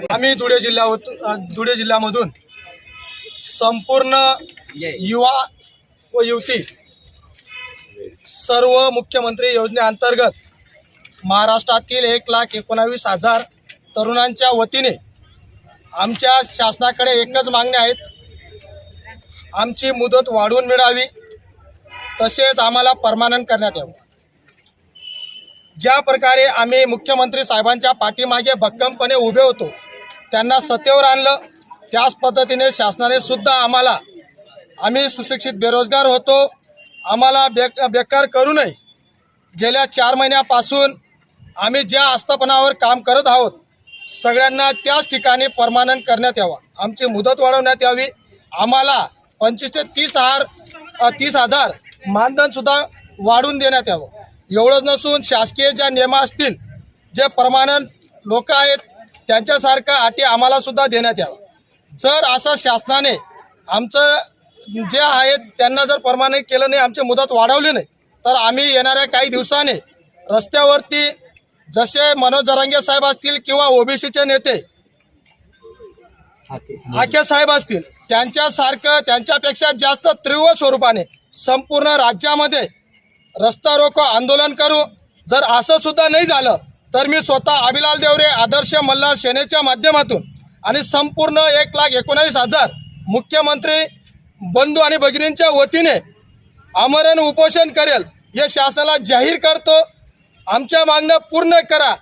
आम्ही धुळे जिल्ह्यामधून संपूर्ण युवा व युवती सर्व मुख्यमंत्री योजनेअंतर्गत महाराष्ट्रातील 1,19,000 तरुणांच्या वतीने आमच्या शासनाकडे एकच मागणी आहेत. आमची मुदत वाढवून मिळावी, तसेच आम्हाला परमानंट करण्यात यावं. ज्या प्रकारे आम्ही मुख्यमंत्री साहेबांच्या पाठीमागे भक्कमपणे उभे होतो, त्यांना सत्तेवर आणलं, त्याच पद्धतीने शासनाने सुद्धा आम्ही सुशिक्षित बेरोजगार होतो, आम्हाला बेकार करू नये. गेल्या 4 महिन्यापासून आम्ही ज्या आस्थापनावर काम करत आहोत, सगळ्यांना त्याच ठिकाणी परमानंट करण्यात यावा. आमची मुदत वाढवण्यात यावी. आम्हाला 25 ते 30,000 मानधनसुद्धा वाढवून देण्यात यावं. एवढंच नसून शासकीय ज्या नियम असतील, जे परमानंट लोक आहेत, त्यांच्यासारखं अटी आम्हालासुद्धा देण्यात यावं. जर असं शासनाने आमचं जे आहेत त्यांना जर परमानंट केलं नाही, आमची मुदत वाढवली नाही, तर आम्ही येणाऱ्या काही दिवसांनी रस्त्यावरती जसे मनोज जरांगे साहेब असतील किंवा ओबीसीचे नेते हाके साहेब असतील, त्यांच्यासारखं त्यांच्यापेक्षा जास्त तीव्र स्वरूपाने संपूर्ण राज्यामध्ये रस्ता रोको आंदोलन करू. जर असं सुद्धा नाही झालं तर मी स्वतः अभिलाल देवरे आदर्श मल्हार सेनेच्या माध्यमातून आणि संपूर्ण 1,19,000 मुख्यमंत्री बंधू आणि भगिनींच्या वतीने आमरण उपोषण करेल, हे शासनाला जाहीर करतो. आमच्या मागण्या पूर्ण करा.